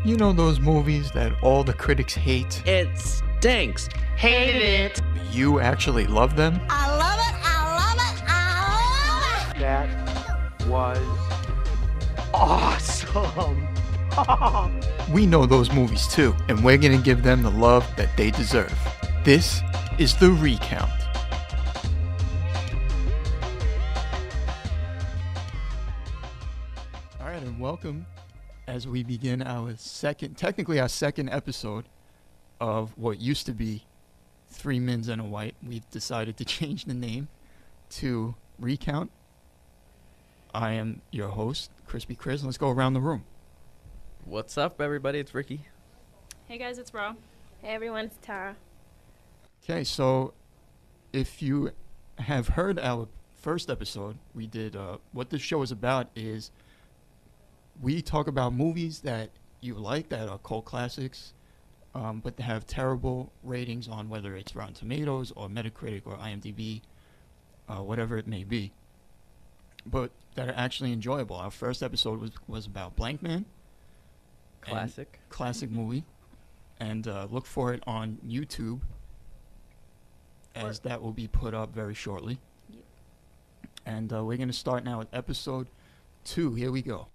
You know those movies that all the critics hate? It stinks. Hated it. You actually love them? I love it, I love it, I love it! That was awesome. We know those movies too, and we're gonna give them the love that they deserve. This is the Recount. Alright, and welcome as we begin our second episode of what used to be Three Mins and a White. We've decided to change the name to Recount. I am your host, Crispy Chris. Let's go around the room. What's up, everybody? It's Ricky. Hey guys, it's Ro. Hey everyone, it's Tara. Okay, so if you have heard our first episode, we did, what this show is about is we talk about movies that you like, that are cult classics, but that have terrible ratings on whether it's Rotten Tomatoes or Metacritic or IMDb, whatever it may be, but that are actually enjoyable. Our first episode was about Blank Man. Classic movie. And look for it on YouTube, as that will be put up very shortly. Yep. And we're going to start now with episode 2. Here we go.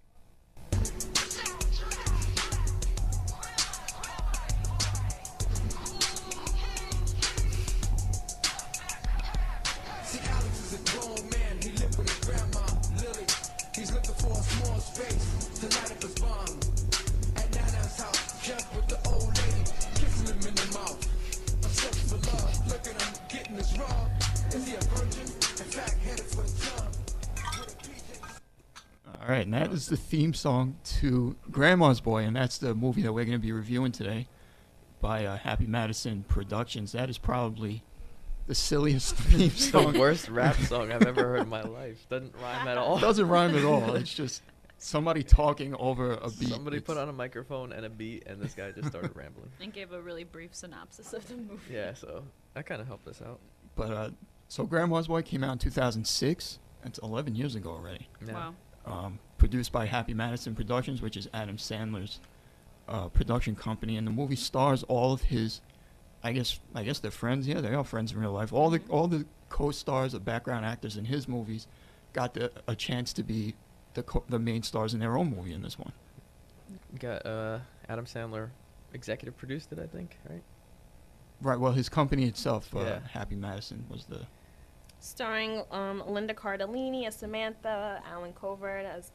All right, and that is the theme song to Grandma's Boy, and that's the movie that we're going to be reviewing today by Happy Madison Productions. That is probably the silliest theme song. The worst rap song I've ever heard in my life. Doesn't rhyme at all. It doesn't rhyme at all. It's just somebody talking over a beat. Somebody put on a microphone and a beat, and this guy just started rambling. And gave a really brief synopsis of the movie. Yeah, so that kind of helped us out. But so Grandma's Boy came out in 2006. That's 11 years ago already. Yeah. Wow. Produced by Happy Madison Productions, which is Adam Sandler's production company, and the movie stars all of his, I guess they're friends. Yeah, they are friends in real life. All the co-stars, the background actors in his movies, got a chance to be the main stars in their own movie in this one. Got Adam Sandler executive produced it, I think, right? Right. Well, his company itself, Yeah. Happy Madison, was the. Starring Linda Cardellini as Samantha, Allen Covert as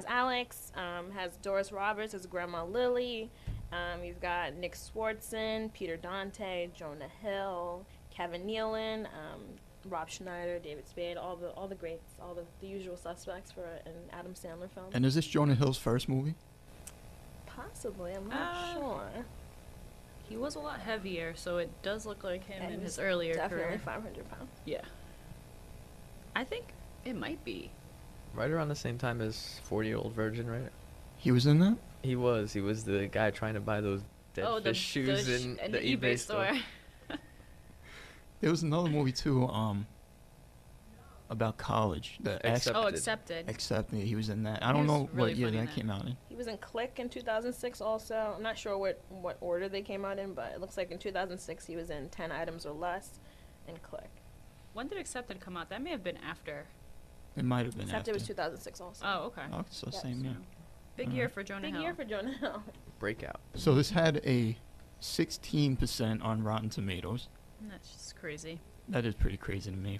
Alex, has Doris Roberts as Grandma Lily. You've got Nick Swartzen, Peter Dante, Jonah Hill, Kevin Nealon, Rob Schneider, David Spade, all the greats, all the usual suspects for an Adam Sandler film. And is this Jonah Hill's first movie? Possibly, I'm not sure. He was a lot heavier, so it does look like him And in he's his earlier definitely career. 500 pounds. Yeah. I think it might be. Right around the same time as 40-Year-Old Virgin, right? He was in that? He was the guy trying to buy those dead fish shoes in the eBay store. There was another movie too, about college. Accepted. Accepted. He was in that. I He don't was know really what year funny in that that. came out in. He was in Click in 2006 also. I'm not sure what order they came out in, but it looks like in 2006 he was in 10 Items or Less and Click. When did Accepted come out? That may have been after. It might have been Except after. it was 2006 also. Oh, okay. Oh, so Yes. same year. Big year for Jonah Big Hill. year for Jonah Hill. Breakout. So this had a 16% on Rotten Tomatoes. That's just crazy. That is pretty crazy to me.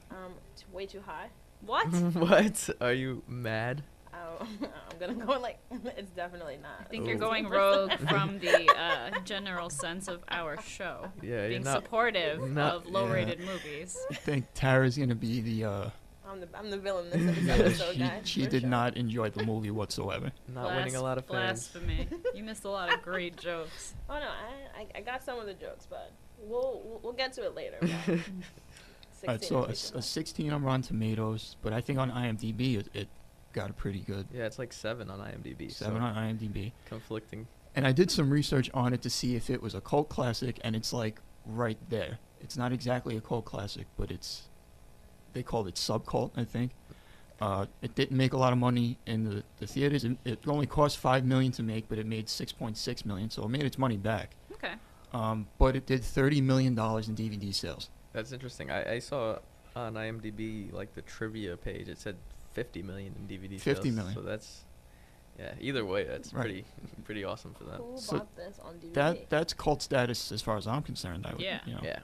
It's way too high. What? What? Are you mad? I'm gonna go like it's definitely not. I think you're going rogue from the general sense of our show. Yeah, Being you're not. supportive not- of low-rated movies. I think Tara's gonna be the. I'm the villain in this episode, guys. she for did sure. not enjoy the movie whatsoever. Not winning a lot of fans. Blasphemy. You missed a lot of great jokes. Oh no, I got some of the jokes, but we'll get to it later. But Alright, so a 16 on Rotten Tomatoes, but I think on IMDb it got a pretty good Yeah, it's like 7 on IMDb. 7 so on IMDb. conflicting. And I did some research on it to see if it was a cult classic, and it's like right there. It's not exactly a cult classic, but they called it subcult, I think. It didn't make a lot of money in the theaters. It only cost $5 million to make, but it made $6.6 million, so it made its money back. Okay. But it did $30 million in DVD sales. That's interesting. I saw on IMDb, like the trivia page, it said 50 million in DVD sales. 50 million. So that's, yeah, either way, that's Right. pretty awesome for them. Who So bought this on DVD? That's cult status as far as I'm concerned. I would, Yeah. You know. Yeah.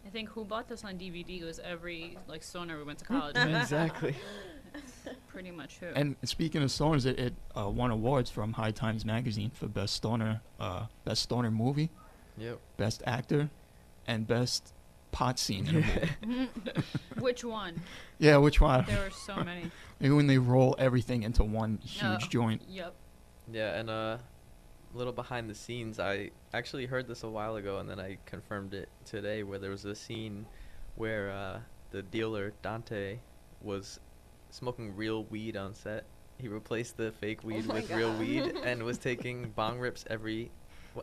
I think who bought this on DVD was every like stoner we went to college with. Exactly. Pretty much who. And speaking of stoners, it won awards from High Times Magazine for best stoner movie, Yep. best actor, and best pot scene in a movie. Which one? Yeah, which one? There were so many. Maybe when they roll everything into one huge joint. Yep. Yeah, and a little behind the scenes, I actually heard this a while ago, and then I confirmed it today, where there was a scene where the dealer, Dante, was smoking real weed on set. He replaced the fake weed with real weed and was taking bong rips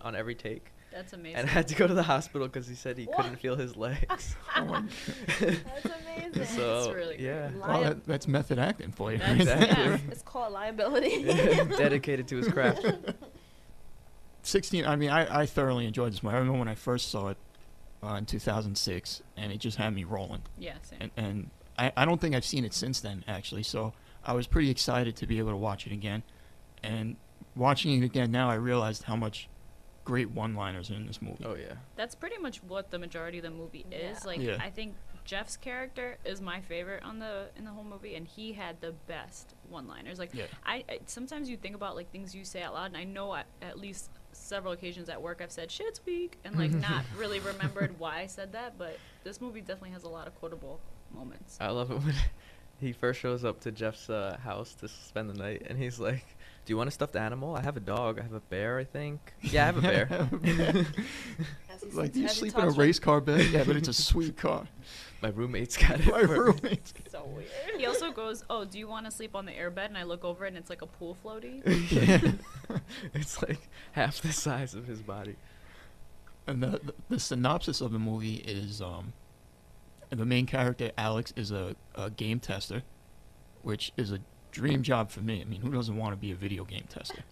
on every take. That's amazing. And had to go to the hospital because he said he couldn't feel his legs. Oh my God. That's amazing. So, That's really yeah. great. Well, that's method acting for you. That's- Exactly. yeah. It's called liability. Dedicated to his craft. 16. I mean, I thoroughly enjoyed this movie. I remember when I first saw it in 2006, and it just had me rolling. Yeah, same. And I don't think I've seen it since then, actually. So I was pretty excited to be able to watch it again. And watching it again now, I realized how much great one-liners are in this movie. Oh, yeah. That's pretty much what the majority of the movie is. Yeah. Like, Yeah. I think Jeff's character is my favorite in the whole movie, and he had the best one-liners. Like, Yeah. I sometimes you think about like things you say out loud, and I know at least several occasions at work I've said "shit's weak" and like not really remembered why I said that. But this movie definitely has a lot of quotable moments. I love it when he first shows up to Jeff's house to spend the night, and he's like, "Do you want a stuffed animal? I have a dog. I have a bear, I think. Yeah, I have a bear. Like, do you sleep in a race car bed? Yeah, but it's a sweet car. My roommate's got it. My for- roommate's So weird. He also goes, "Oh, do you want to sleep on the airbed?" And I look over, and it's like a pool floaty. Yeah. It's like half the size of his body. And the synopsis of the movie is the main character, Alex, is a game tester, which is a dream job for me. I mean, who doesn't want to be a video game tester?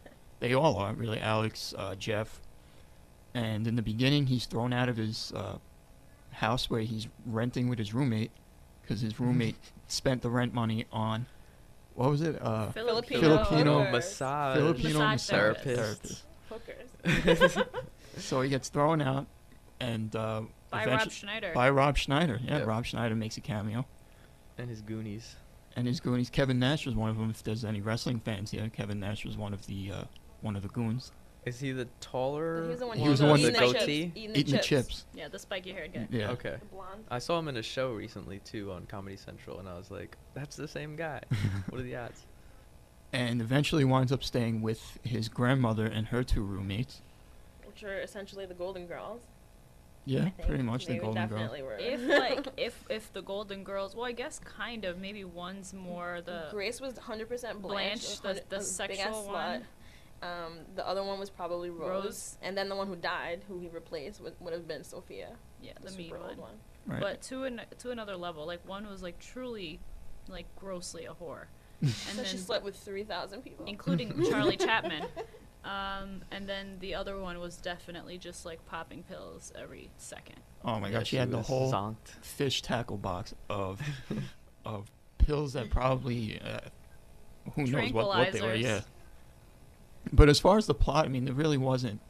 They all are, really. Alex, Jeff. And in the beginning, he's thrown out of his house where he's renting with his roommate because his roommate spent the rent money on, what was it? Filipino massage. Filipino Massage therapist. Hookers. So he gets thrown out, and By Rob eventually- Schneider. By Rob Schneider. Yeah, Yep. Rob Schneider makes a cameo. And his Goonies. And his Goonies, Kevin Nash was one of them. If there's any wrestling fans here, Kevin Nash was one of the goons. Is he the taller? He was the one He was the one with that- the eating goatee? Eating the chips. Yeah, the spiky haired guy. Yeah. Okay. The blonde. I saw him in a show recently too on Comedy Central, and I was like, "That's the same guy." What are the odds? And eventually winds up staying with his grandmother and her two roommates. Which are essentially the Golden Girls. Yeah, I think. pretty much the They Golden Girl. definitely were. If like if the Golden Girls, well, I guess kind of maybe one's more the Grace was 100% Blanche, Blanche, the a sexual big-ass one. slut. The other one was probably Rose. Rose. And then the one who died, who he replaced, would have been Sophia. yeah the mean super one. old one. Right. But to another level, like one was like truly, like grossly a whore, and So then she slept with 3,000 people. including Charlie Chapman. And then the other one was definitely just like popping pills every second. Oh my Yeah, gosh, she had the was whole zonked. fish tackle box of pills that probably who knows what they were. Tranquilizers. Yeah. But as far as the plot, I mean, there really wasn't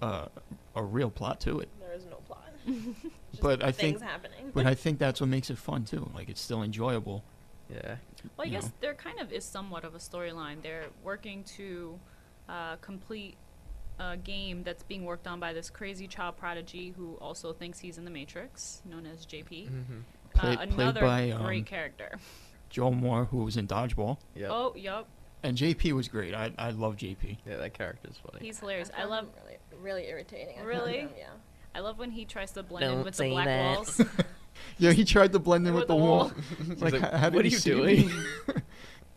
a real plot to it. There is no plot. Just But I things think, happening. but I think that's what makes it fun too. Like, it's still enjoyable. Yeah. Well, I You guess know. there kind of is somewhat of a storyline. They're working to complete a game that's being worked on by this crazy child prodigy who also thinks he's in the Matrix, known as JP. Mm-hmm. Played Another by great character. Joel Moore, who was in Dodgeball, Yep. Oh, yup. and JP was great. I love JP. Yeah, that character's funny. He's hilarious. I found love him really irritating. I found Really? him, yeah. I love when he tries to blend in Don't with the say black that. walls. Yeah, he tried to blend in with With the the wall. wall. It's He's like, like, how did "What he are you see doing?" me?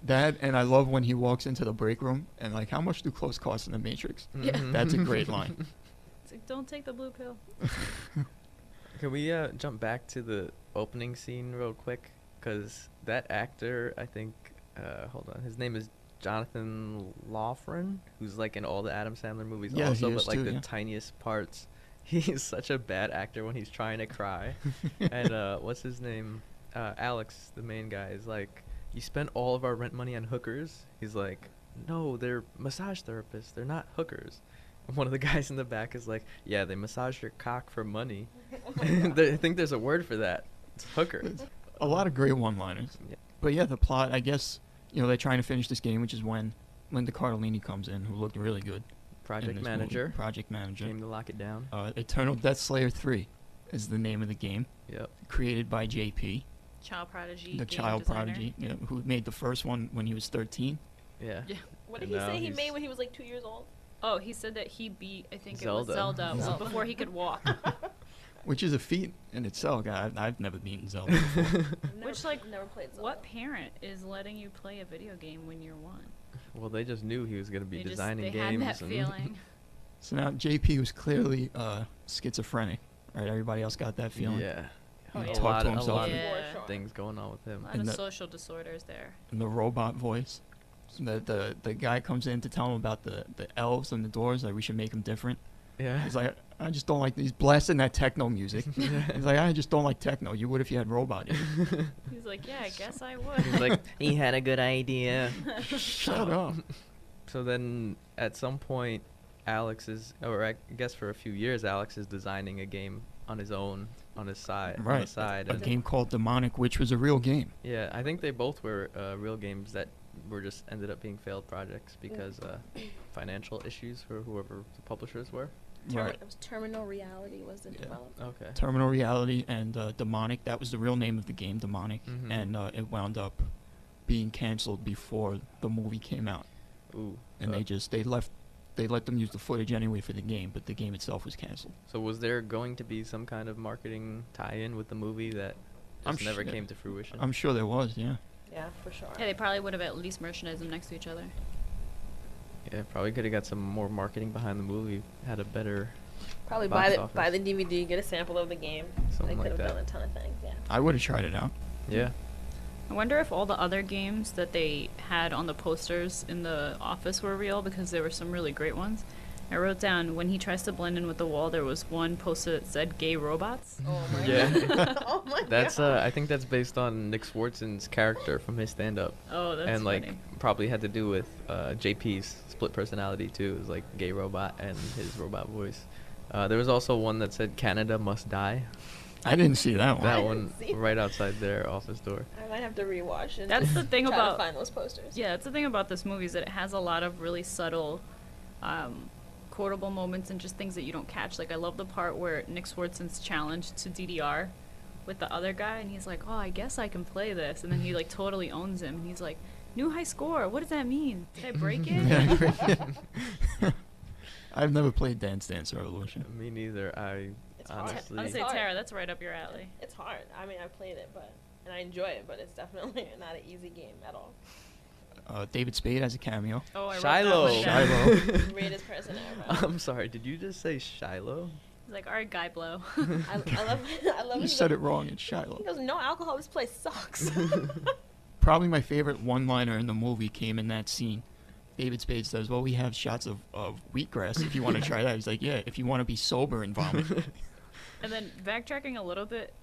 That, and I love when he walks into the break room and like, how much do clothes cost in the Matrix? Yeah. Mhm. That's a great line. It's like, don't take the blue pill. Can we jump back to the opening scene real quick? because that actor, I think, hold on, his name is Jonathan Loughran, who's like in all the Adam Sandler movies Yeah, also, he is but like too, the yeah. tiniest parts. He's such a bad actor when he's trying to cry. And what's his name? Alex, the main guy, is like, you spent all of our rent money on hookers. He's like, no, they're massage therapists. They're not hookers. And one of the guys in the back is like, yeah, they massage your cock for money. I think there's a word for that. It's hooker. A lot of great one-liners. Yeah. But yeah, the plot, I guess, they're trying to finish this game, which is when Linda Cardellini comes in, who looked really good. in Project this manager. movie. Project manager. Came to lock it down. Eternal Death Slayer 3 is the name of the game, Yep. created by JP, Child prodigy. the game child designer. prodigy, who made the first one when he was 13. Yeah. Yeah. What did And he now say he he's- made when he was like 2 years old? Oh, he said that he beat, I think it Zelda. was Zelda Zelda. before he could walk. Which is a feat in itself. I've never beaten Zelda before. Which, like, never played Zelda. What parent is letting you play a video game when you're 1? Well, they just knew he was going to be They designing they games. had that and feeling. So now JP was clearly schizophrenic, right? Everybody else got that feeling. Yeah. Oh, A yeah. Talk lot, to a himself. lot Yeah. of things going on with him. A lot And of the- social disorders there. And the robot voice. The guy comes in to tell him about the elves and the doors, like we should make them different. Yeah. He's like, I just don't like these blasting that techno music. He's like, I just don't like techno. You would if you had robot in it. He's like, yeah, I guess I would. He's like, he had a good idea. Shut up. So then at some point, Alex is, or I guess for a few years, Alex is designing a game on his own, on his side. On the Right. side. A and game called Demonic, which was a real game. Yeah, I think they both were real games that were just ended up being failed projects because financial issues for whoever the publishers were. Right. It was Terminal Reality was the Yeah. developer. Okay. Terminal Reality and Demonic. That was the real name of the game, Demonic. Mhm. And it wound up being canceled before the movie came out. Ooh. And they let them use the footage anyway for the game, but the game itself was canceled. So was there going to be some kind of marketing tie-in with the movie that I'm just never sure- came to fruition? I'm sure there was, yeah. Yeah, for sure. Yeah, they probably would have at least merchandised them next to each other. Yeah, probably could have got some more marketing behind the movie. Had a better. Probably box buy the office. DVD, get a sample of the game. Something They like could have that. done a ton of things. Yeah. I would have tried it out. Yeah. I wonder if all the other games that they had on the posters in the office were real, because there were some really great ones. I wrote down, when he tries to blend in with the wall, there was one poster that said gay robots. Oh my Yeah. god. Oh my That's god. I think that's based on Nick Swartzen's character from his stand-up, Oh, that's and like funny. probably had to do with JP's split personality too. It was like gay robot and his robot voice. There was also one that said Canada must die. I didn't see that one. That I one didn't see right outside their office door. I might have to rewatch it. That's the thing try about- to find those posters. Yeah, that's the thing about this movie, is that it has a lot of really subtle, quotable moments and just things that you don't catch. Like, I love the part where Nick Swartzen's challenged to DDR with the other guy, and he's like, oh, I guess I can play this. And then he, like, totally owns him. And he's like, new high score. What does that mean? Did I break it? Yeah. I've never played Dance Dance Revolution. Me neither. I It's hard. honestly. I would say, It's hard. Tara, that's right up your alley. It's hard. I mean, I played it, and I enjoy it, but it's definitely not an easy game at all. David Spade has a cameo. Oh, I wrote Shiloh. that one down. Shiloh. Greatest person ever. I'm sorry. Did you just say Shiloh? He's like, all right, guy blow. I love. I love. You he said goes- it wrong. It's Shiloh. He goes, no alcohol. This place sucks. Probably my favorite one-liner in the movie came in that scene. David Spade says, well, we have shots of wheatgrass if you want to try that. He's like, yeah, if you want to be sober and vomit. And then backtracking a little bit,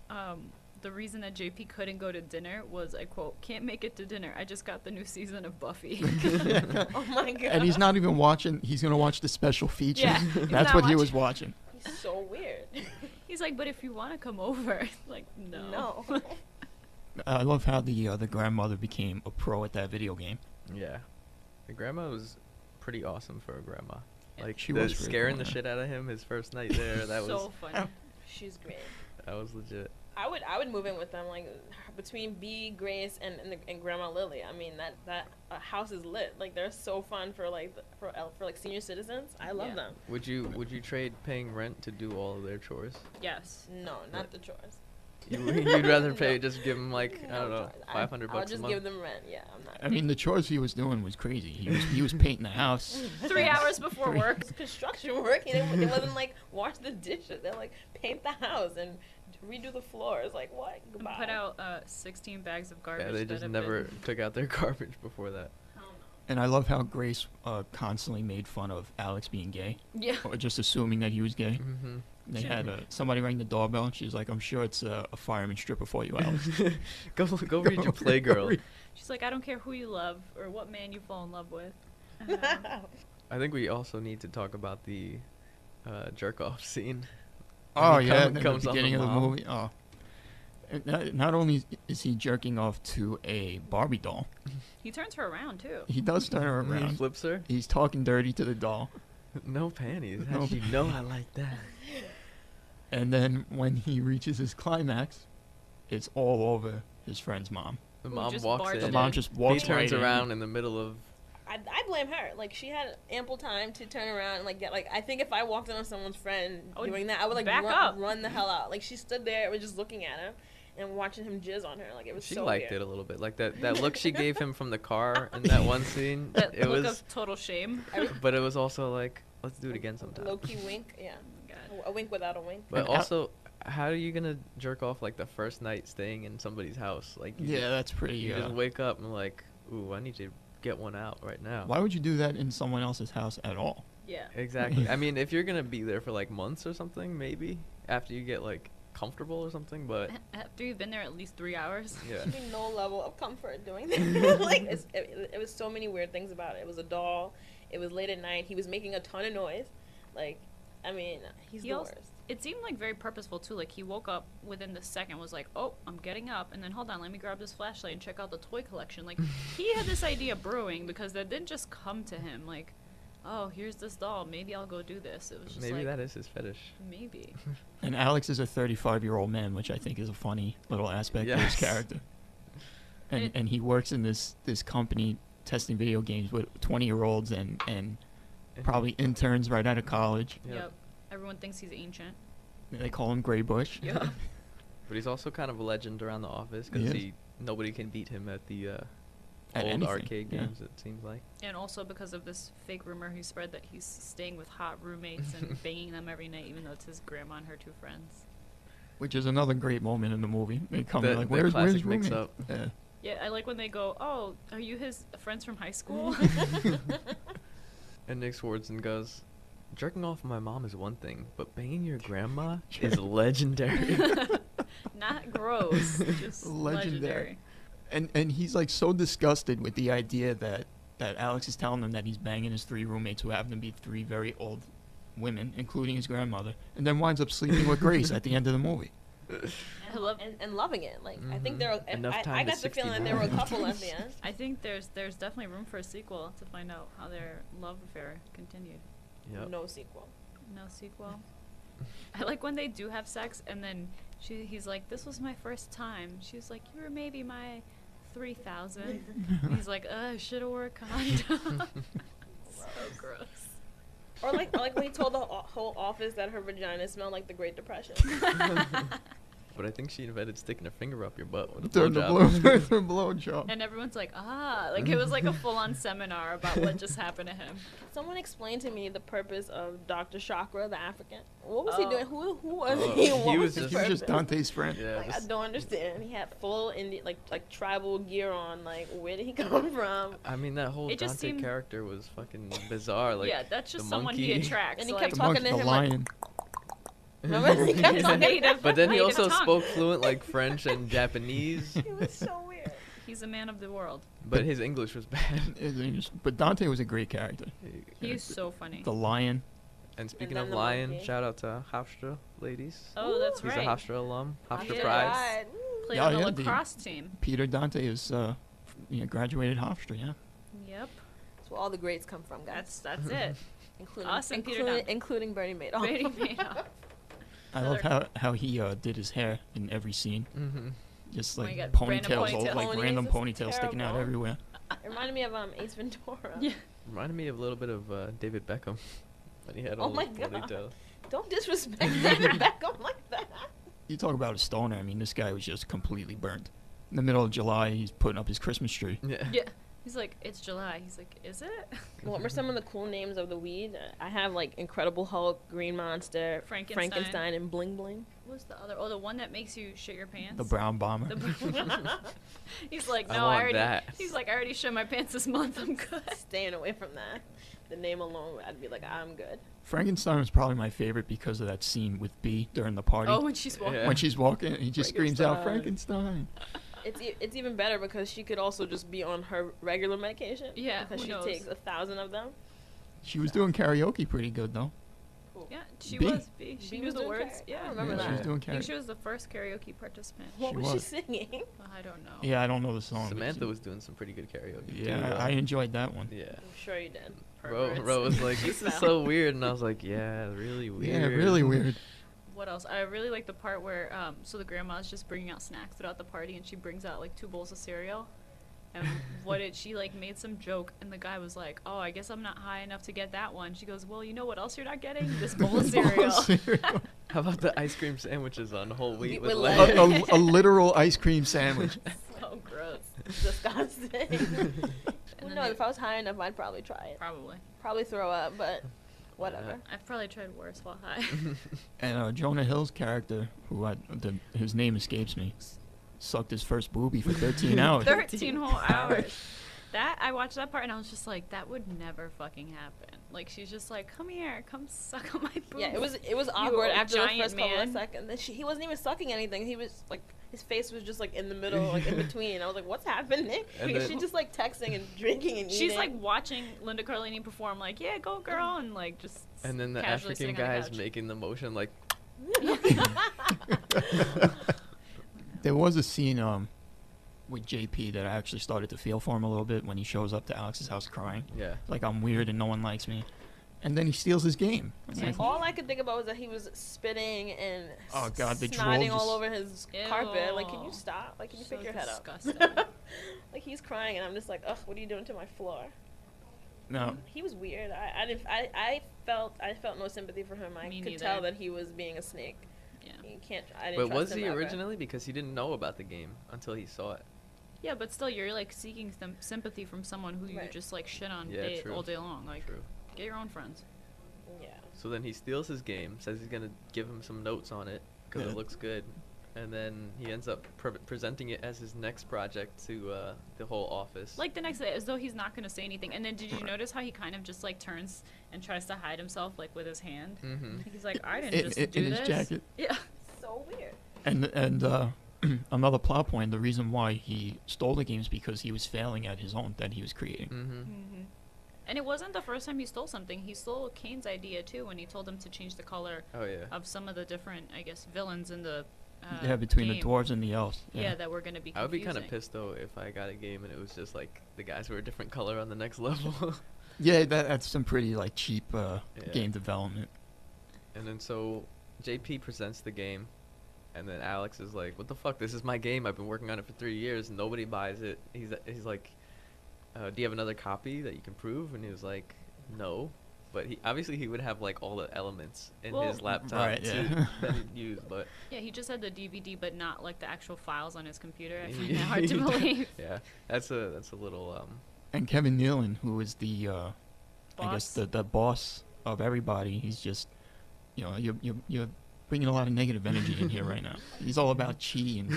the reason that JP couldn't go to dinner was, I quote, can't make it to dinner. I just got the new season of Buffy. Oh my god. And he's not even watching. He's going to watch the special feature. Yeah, he's That's not what he was watching. He's so weird. He's like, but if you want to come over, like, no. No. I love how the grandmother became a pro at that video game. Yeah. The grandma was pretty awesome for a grandma. Yeah. Like She the was pretty scaring cool, the yeah. shit out of him his first night there. That So was funny. She's great. that was legit. I would move in with them, like between B, Grace, and Grandma Lily. I mean that house is lit. Like they're so fun for like senior citizens. I love Yeah. them. Would you trade paying rent to do all of their chores? Yes. No, not the chores. You'd rather pay No. just give them like I don't know, chores. $500 I'll a just month. give them rent. Yeah, I'm not. I mean, the chores he was doing was crazy. He was painting the house. 3 hours before Three. work. It's construction work. It wasn't like wash the dishes. They're like paint the house and redo the floors. Like, what? And Goodbye. put out 16 bags of garbage. Yeah, they that just have never been- took out their garbage before that. And I love how Grace constantly made fun of Alex being gay, Yeah. or just assuming that he was gay. Mm-hmm. They had somebody ring the doorbell, and she's like, "I'm sure it's a fireman stripper for you, Alex." Go read your Playgirl. She's like, I don't care who you love or what man you fall in love with. I think we also need to talk about the jerk off scene. Oh When he yeah, come- in the comes on the beginning of the mom. movie. Oh, and not only is he jerking off to a Barbie doll, He turns her around too. he does turn her And he around. flips her. He's talking dirty to the doll, No panties. No How'd you know I like that? and then when he reaches his climax, it's all over his friend's mom. The Who mom just walks barged The in. mom just He walks turns right in. around in the middle of. I blame her. Like, she had ample time to turn around and like get like. I think if I walked in on someone's friend I would doing that, I would like back up. run the hell out. Like, she stood there, was just looking at him and watching him jizz on her. Like, it was She so liked weird. it a little bit, like that look she gave him from the car in that one scene. That It look was, of total shame. but it was also like, let's do it again sometime. Low key wink. Yeah, Oh my God. a wink without a wink. But And also, how are you gonna jerk off like the first night staying in somebody's house? Like, Yeah, that's pretty. you just wake up and like, ooh, I need to get one out right now. Why would you do that in someone else's house at all? Yeah. Exactly. I mean, if you're gonna be there for like months or something, maybe after you get like comfortable or something. But After you've been there at least 3 hours. yeah, There'd be no level of comfort doing that. Like, it was so many weird things about it. It was a doll. It was late at night. He was making a ton of noise. Like, I mean, he's He the also- worst. It seemed like very purposeful too. Like he woke up within the second, was like, "Oh, I'm getting up," and then hold on, let me grab this flashlight and check out the toy collection. Like he had this idea brewing because that didn't just come to him. Like, oh, here's this doll. Maybe I'll go do this. It was just maybe like, that is his fetish. maybe. And Alex is a 35-year-old man, which I think is a funny little aspect of his Yes. character. And he works in this company testing video games with 20-year-olds and probably interns right out of college. Yep. Everyone thinks he's ancient. They call him Gray Bush. Yeah. But he's also kind of a legend around the office because nobody can beat him at the At old anything, arcade yeah. games. It seems like. And also because of this fake rumor he spread that he's staying with hot roommates and banging them every night, even though it's his grandma and her 2 friends. Which is another great moment in the movie. They come The- in like, the where's classic roommate? mix-up. Yeah. Yeah, I like when they go, "Oh, are you his friends from high school?" And Nick Swardson goes, "Jerking off my mom is one thing, but banging your grandma is legendary." Not gross, just Legendary. legendary. And he's like so disgusted with the idea that Alex is telling him that he's banging his 3 roommates who happen to be 3 very old women, including his grandmother, and then winds up sleeping with Grace at the end of the movie. I love- and loving it. Like, I think Mhm. there. Enough I time to got the feeling that there were a 69. couple at the end. I think there's definitely room for a sequel to find out how their love affair continued. Yep. No sequel. No sequel. I like when they do have sex and then he's like, "This was my first time." She's like, "You were maybe my 3,000." He's like, "I should have wore a condom." So gross. Or like when he told the whole office that her vagina smelled like the Great Depression. But I think she invented sticking her finger up your butt with a During the blowjob. blowjob. And everyone's like, like it was like a full-on seminar about what just happened to him. Someone explained to me the purpose of Dr. Chakra, the African. What was he Oh. doing? Who was Oh, he? he What was his just- He was just purpose? Dante's friend. Yeah, Like, I just- don't understand. He had full Indian, like tribal gear on. Like, where did he come from? I mean, that whole It just Dante seemed- character was fucking bizarre. Like, yeah, that's just the someone he monkey. attracts. And he like, kept The talking monkey, to the him like- lion. Remember? He kept His talking- native- But then he native also tongue. spoke fluent like French and Japanese. It was so weird. He's a man of the world. But his English was bad. But Dante was a great character. He's so funny. The lion. And speaking then of the lion, monkey. shout out to Hofstra ladies. Oh, that's He's right. a Hofstra alum. Hofstra Yeah. Prize. God. Played Yeah, on the yeah, the- lacrosse team. Peter Dante is graduated Hofstra, yeah. Yep. That's where all the greats come from, guys. That's it. Including us and Peter including, Dante. including Bernie Madoff. Bernie Madoff. I love how he did his hair in every scene. Mm-hmm. Just Oh like my God, ponytails, random all, ponytails. like Ponies, random it's ponytails sticking out terrible. everywhere. It reminded me of Ace Ventura. Yeah. Reminded me of a little bit of David Beckham. When he had Oh all my those God. ponytails. Don't disrespect David Beckham like that. You talk about a stoner. I mean, this guy was just completely burnt. In the middle of July, he's putting up his Christmas tree. Yeah. Yeah. He's like, it's July. He's like, is it? What were some of the cool names of the weed? I have like Incredible Hulk, Green Monster, Frankenstein. and Bling Bling. What was the other? Oh, the one that makes you shit your pants. The brown bomber. He's like, I no, I want already. that. He's like, I already shit my pants this month. I'm good. Staying away from that. The name alone, I'd be like, I'm good. Frankenstein was probably my favorite because of that scene with B during the party. Oh, when she's walking. Yeah. When she's walking, he just screams out, Frankenstein. Frankenstein. It's even better because she could also just be on her regular medication. Yeah, Because who she knows? takes 1,000 of them. She was doing karaoke pretty good, though. Yeah, she B. was. B. She B knew was the doing words. karaoke. Yeah. I remember Yeah, she was that. doing I think karaoke. she was the first karaoke participant. What She was she was. singing? I don't know. Yeah, I don't know the song. but Samantha she- was doing some pretty good karaoke. too, Yeah, though. I enjoyed that one. Yeah. I'm sure you did. Perverts. Ro was like, this is so weird, and I was like, yeah, really weird. Yeah, really weird. What else? I really like the part where so the grandma's just bringing out snacks throughout the party, and she brings out like 2 bowls of cereal. And what did she like made some joke, and the guy was like, "Oh, I guess I'm not high enough to get that one." She goes, "Well, you know what else you're not getting? This bowl of cereal." How about the ice cream sandwiches on whole wheat with With lettuce? lettuce. a literal ice cream sandwich. So gross. Disgusting. And Who then knows? they- If I was high enough, I'd probably try it. Probably. Probably throw up, but whatever. I've probably tried worse while high. And Jonah Hill's character, his name escapes me, sucked his first boobie for 13 hours. 13 whole hours. That I watched that part and I was just like, that would never fucking happen. Like she's just like, come here, come suck on my boob. Yeah, it was awkward after the giant first couple of man. seconds. Then he wasn't even sucking anything. He was like, his face was just like in the middle, like in between. I was like, what's happening? And Is then- she just like texting and drinking and eating? She's like watching Linda Cardellini perform, like, yeah, go girl, and like just. And then the casually African sitting on the guy is couch. making the motion like, There was a scene with JP that I actually started to feel for him a little bit when he shows up to Alex's house crying. yeah. Like, I'm weird and no one likes me. And then he steals his game. It's Yeah. like, all I could think about was that he was spitting and Oh, God, the drool snotting just- all over his carpet. Like, can you Ew. stop? Like, can you So pick your head up? disgusting. Like, he's crying, and I'm just like, ugh, what are you doing to my floor? no. He was weird. I felt no sympathy for him. I Me could neither. tell that he was being a snake. Yeah. You can't. I didn't But trust was he him ever. originally? Because he didn't know about the game until he saw it. Yeah, but still, you're like seeking some sympathy from someone who you Right. just like shit on Yeah, true. all day long. Like, True. get your own friends. Yeah. So then he steals his game, says he's gonna give him some notes on it because Yeah. it looks good, and then he ends up presenting it as his next project to the whole office. Like the next day, as though he's not gonna say anything. And then, did you notice how he kind of just like turns and tries to hide himself, like with his hand? Mm-hmm. He's like, I didn't In, just in, do in this. his jacket. Yeah. So weird. And another plot point, the reason why he stole the game is because he was failing at his own that he was creating. Mm-hmm. And it wasn't the first time he stole something. He stole Kane's idea too when he told him to change the color Oh yeah. of some of the different, I guess, villains in the Yeah, between game. the dwarves and the elves. Yeah, that were gonna be. I would be kind of confusing. pissed though if I got a game and it was just like the guys were a different color on the next level. Yeah, that's some pretty like cheap Yeah. game development. And then so JP presents the game, and then Alex is like, "What the fuck? This is my game. I've been working on it for 3 years. And nobody buys it." He's like, "Do you have another copy that you can prove?" And he was like, "No." But he obviously he would have like all the elements in Well, his laptop Right, to yeah. that he'd use, but Yeah, he just had the DVD, but not like the actual files on his computer. I find he- that hard to he does- believe. Yeah, that's a little And Kevin Nealon, who is the I guess Boss. the boss of everybody, he's just, you know, you're bringing a lot of negative energy in here right now. He's all about chi and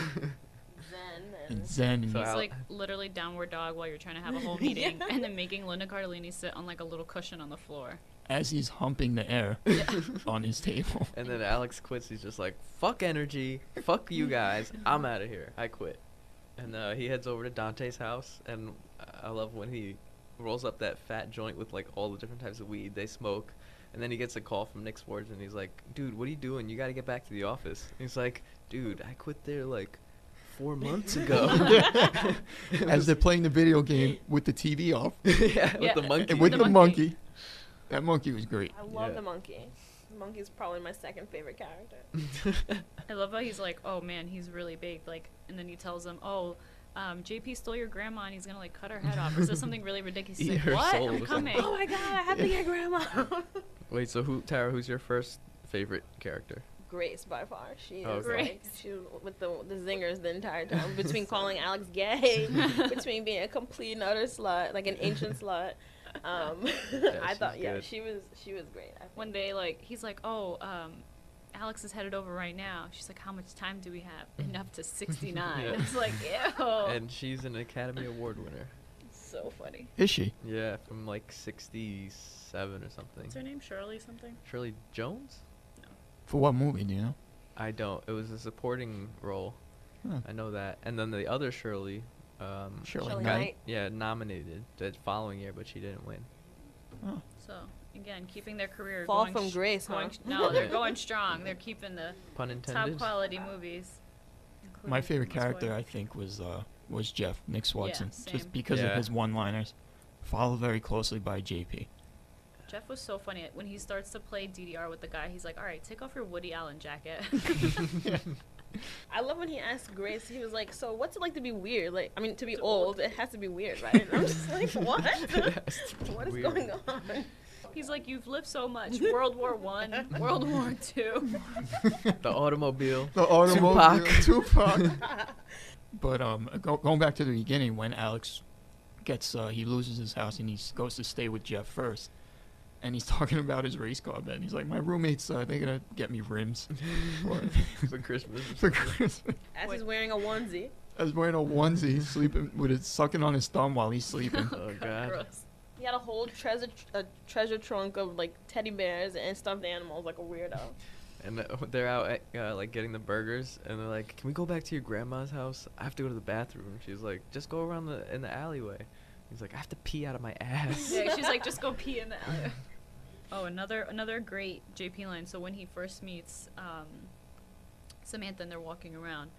Zen and zen and So He's Al- like literally downward dog while you're trying to have a whole meeting, and then making Linda Cardellini sit on like a little cushion on the floor. as he's humping the air on his table. And then Alex quits. He's just like, "Fuck energy, fuck you guys. I'm out of here. I quit." And he heads over to Dante's house, and I love when he rolls up that fat joint with like all the different types of weed they smoke. And then he gets a call from Nick Swartz, and he's like, "Dude, what are you doing? You got to get back to the office." And he's like, "Dude, I quit there like 4 months ago." As they're playing the video game with the TV off Yeah, with Yeah, the monkey. and with The the monkey. monkey. That monkey was great. I love Yeah. the monkey. The monkey's probably my second favorite character. I love how he's like, oh man, he's really big. Like, and then he tells him, oh, JP stole your grandma and he's gonna like cut her head off or says something really ridiculous. He's Eat like, her what? soul or I'm something. coming. Oh my god, I have to get grandma. Wait, so Tara, who's your first favorite character? Grace by far. She Oh, is okay. like she was with the zingers the entire time between calling Alex gay, between being a complete and utter slut, like an ancient slut. I thought she's good. she was great. I One day, like, he's like, oh, Alex is headed over right now. She's like, how much time do we have? Enough to 69. Yeah. It's like, ew. And she's an Academy Award winner. So funny. Is she? Yeah, from like 67 or something. What's her name? Shirley something? Shirley Jones? For what movie, do you know? I don't. It was a supporting role. Huh. I know that. And then the other Shirley, Shirley Shirley Knight. Knight. yeah, nominated the following year, but she didn't win. Oh. So, again, keeping their career Fall going from grace, huh? No, they're going strong. They're keeping the Pun top intended. quality movies. My including favorite Lost character, Boy. I think, was Jeff, Nick Swardson, same. just because of Yeah. his one-liners, followed very closely by JP. Jeff was so funny. When he starts to play DDR with the guy, he's like, all right, take off your Woody Allen jacket. I love when he asked Grace. He was like, "So what's it like to be weird? Like, I mean, to be old, it has to be weird, right?" And I'm just like, "What? What is Weird. going on?" He's like, you've lived so much. World War One, World War Two. The automobile. The automobile, Tupac. Tupac. But going back to the beginning, when Alex he loses his house and he goes to stay with Jeff first, and he's talking about his race car bed. He's like, my roommates, they're gonna get me rims For Christmas. for Christmas. As he's wearing a onesie. I was wearing a onesie, sleeping with it sucking on his thumb while he's sleeping. Oh, God. Gross. He had a whole treasure trunk of like teddy bears and stuffed animals, like a weirdo. And they're out like getting the burgers, and they're like, "Can we go back to your grandma's house? I have to go to the bathroom." She's like, "Just go around in the alleyway." He's like, "I have to pee out of my ass." Yeah, she's like, just go pee in the alley. Oh, another great JP line. So when he first meets Samantha and they're walking around,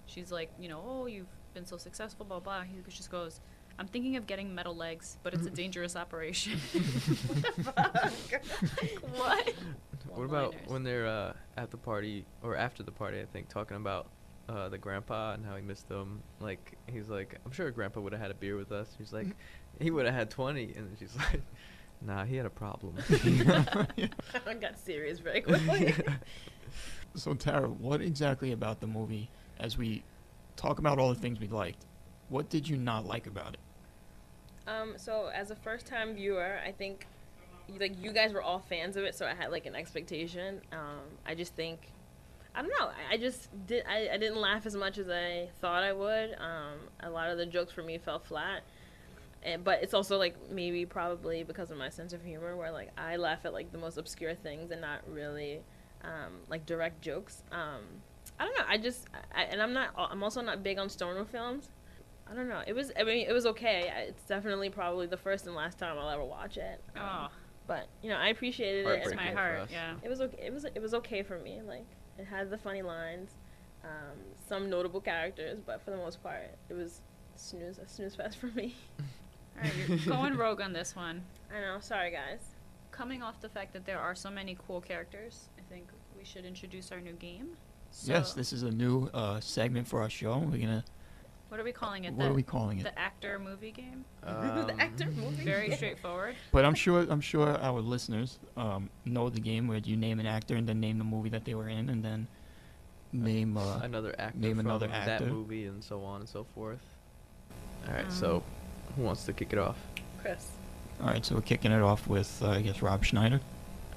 she's like, oh, you've been so successful, blah, blah. He just goes, I'm thinking of getting metal legs, but it's a dangerous operation. What? What about One-liners. when they're at the party, or after the party, I think, talking about the grandpa and how he missed them? Like, he's like, I'm sure grandpa would have had a beer with us. He's like, he would have had 20. And then she's like, nah, he had a problem. I got serious very quickly. So Tara, what exactly about the movie, as we talk about all the things we liked, what did you not like about it? So as a first-time viewer, I think like you guys were all fans of it, so I had like an expectation. I just think, I don't know. I didn't laugh as much as I thought I would. A lot of the jokes for me fell flat. But it's also like maybe probably because of my sense of humor, where like I laugh at like the most obscure things and not really like direct jokes. I don't know. I'm also not big on stoner films. I don't know. It was okay. It's definitely probably the first and last time I'll ever watch it. Oh, But I appreciated it. it's Heartbreaking my for heart. us. Yeah. It was okay. It was okay for me. Like it had the funny lines, some notable characters, but for the most part, it was a snooze fest for me. All right, you're going rogue on this one. I know. Sorry, guys. Coming off the fact that there are so many cool characters, I think we should introduce our new game. So, Yes, this is a new segment for our show. We're gonna. what are we calling it? What are we calling it? The actor movie game. The actor movie. Very straightforward. But I'm sure our listeners know the game where you name an actor and then name the movie that they were in, and then name Another actor name from another that actor. movie, and so on and so forth. All right, so who wants to kick it off? Chris. All right, so we're kicking it off with I guess Rob Schneider.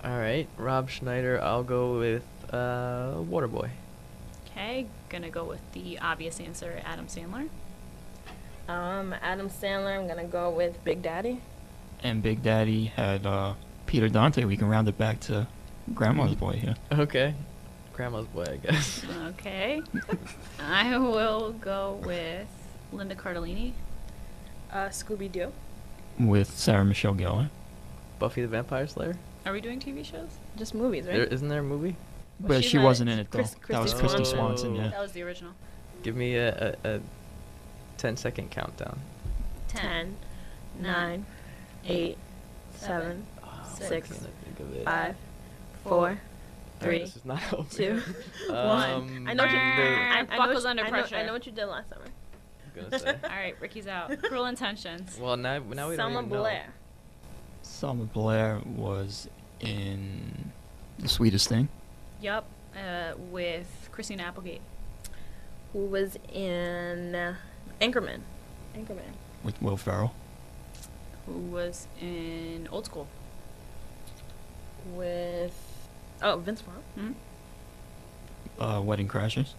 All right, Rob Schneider. I'll go with Waterboy. Okay, gonna go with the obvious answer, Adam Sandler. Adam Sandler. I'm gonna go with Big Daddy. And Big Daddy had Peter Dante. We can round it back to Grandma's Boy here. Okay, Grandma's Boy, I guess. Okay. I will go with Linda Cardellini. Scooby Doo. With Sarah Michelle Gellar. Buffy the Vampire Slayer. Are we doing TV shows? Just movies, right? Isn't there a movie? But she's she not- wasn't in it though. Chris- That was Christy Christy Swanson. Swanson, yeah. That was the original. Give me a 10-second countdown. 10, 9, 8, 7, Oh, Six, I can't think of it. 5, 4, Alright, 3, This is not helping. 2. Um, I know what you. I I buckles know, under pressure. I know what you did last summer. I'm gonna say. All right, Ricky's out. Cruel Intentions. Well, now we don't Selma even know. Blair. Selma Blair was in The Sweetest Thing. Yup. With Christina Applegate. Who was in Anchorman? With Will Ferrell. Who was in Old School. With Vince Vaughn. Hmm. Wedding Crashers.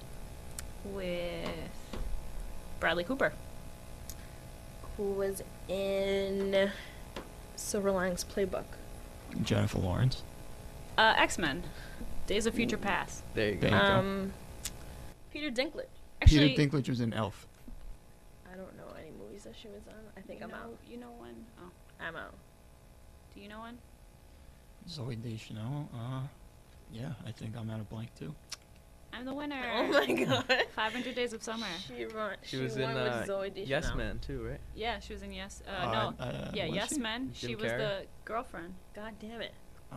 With Bradley Cooper. Who was in Silver Linings Playbook? Jennifer Lawrence. X-Men. Days of Future Past. There you There go. you go. Peter Dinklage. Actually, Peter Dinklage was in Elf. I don't know any movies that she was on. I think I'm out. You know one? Oh, I'm out. do you know one? Zoe Deschanel. Yeah, I think I'm out of blank too. I'm the winner. Oh my god. 500 Days of Summer. She was in won with Zoe Deschanel. Yes Man too, right? Yeah, she was in Yes. Was Yes she? Men. She Jim was Carrey? the girlfriend. God damn it.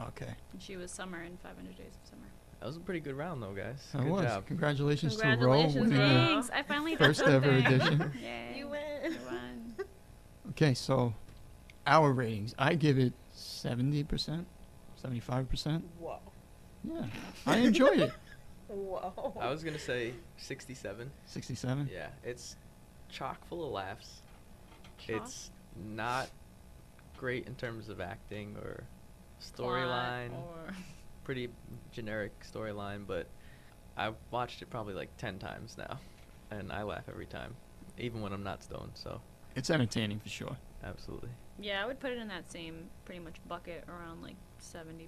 Okay. And she was Summer in 500 Days of Summer. That was a pretty good round though, guys. That Good was. job. Congratulations to Ro Congratulations, winning Ro. the Thanks. I finally did first ever something. edition. Yay. You win. I won. Okay, so our ratings. I give it 70%, 75%. Whoa. Yeah, I enjoyed it. Whoa. I was gonna say 67. 67. Yeah, it's chock full of laughs. Chock? It's not great in terms of acting or Plot storyline. or- Pretty generic storyline, but I've watched it probably like 10 times now, and I laugh every time, even when I'm not stoned. So It's entertaining for sure. absolutely. Yeah, I would put it in that same pretty much bucket, around like 70%.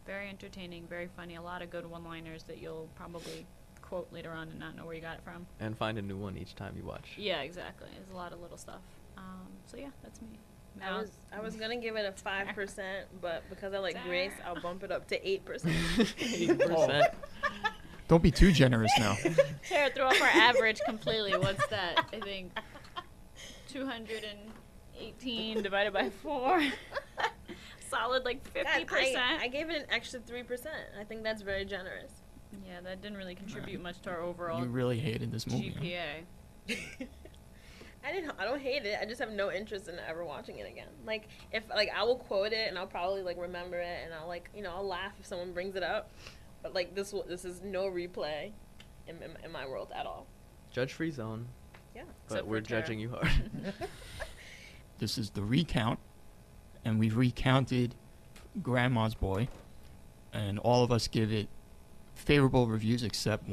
Very entertaining, very funny, a lot of good one-liners that you'll probably quote later on and not know where you got it from. And find a new one each time you watch. Yeah, exactly. There's a lot of little stuff. So yeah, that's me. Now- I was gonna give it a 5%, but because I like Sarah. Grace, I'll bump it up to 8%. 8%. Don't be too generous now. Sarah threw off our average completely. What's that? I think 218 divided by 4. Solid like 50%. God, I gave it an extra 3%. I think that's very generous. Yeah, that didn't really contribute much to our overall You really hated this movie. Huh? GPA. I don't hate it. I just have no interest in ever watching it again. Like if like I will quote it and I'll probably like remember it and I'll like I'll laugh if someone brings it up. But like this is no replay in my world at all. Judge-free zone, Yeah. but Except we're for Tara. judging you hard. This is the recount, and we've recounted Grandma's Boy, and all of us give it favorable reviews except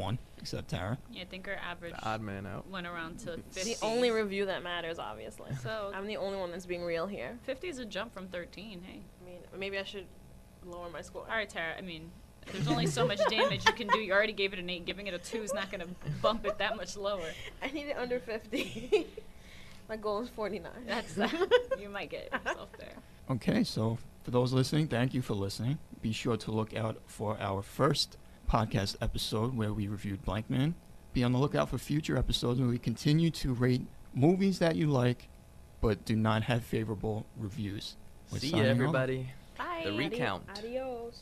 Tara. Yeah, I think our average The odd man out. went around to It's 50. the only review that matters, obviously. So I'm the only one that's being real here. 50 is a jump from 13. Hey. I mean, maybe I should lower my score. All right, Tara. I mean, there's only so much damage you can do. You already gave it an 8. Giving it a 2 is not going to bump it that much lower. I need it under 50. My goal is 49. That's you might get yourself there. Okay, so for those listening, thank you for listening. Be sure to look out for our first podcast episode where we reviewed Blank Man. Be on the lookout for future episodes where we continue to rate movies that you like but do not have favorable reviews. We're See signing ya, off. everybody. Bye. The recount. Adios.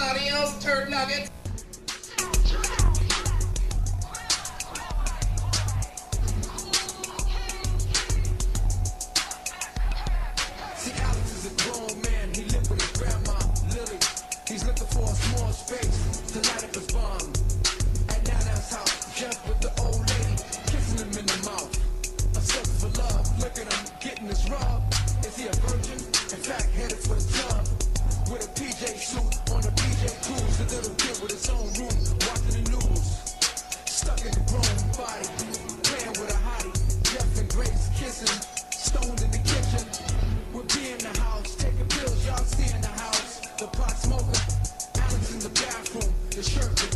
Adios, turd nuggets. See, Alex is a grown man. He lived with his grandma, Lily. He's looking for a small space to light up his bomb. At Nana's house, just with the old lady, kissing him in the mouth. Obsessed for love. Look at him getting his rub. Is he a virgin? In fact, headed for the club. With a PJ suit on a PJ cruise. A little kid with his own room, watching the news. Stuck in the grown body, playing with a hottie. Jeff and Grace kissing, stoned in the kitchen. We'll be in the house, taking pills, y'all see in the house. The pot smoking, Alex in the bathroom, the shirt, the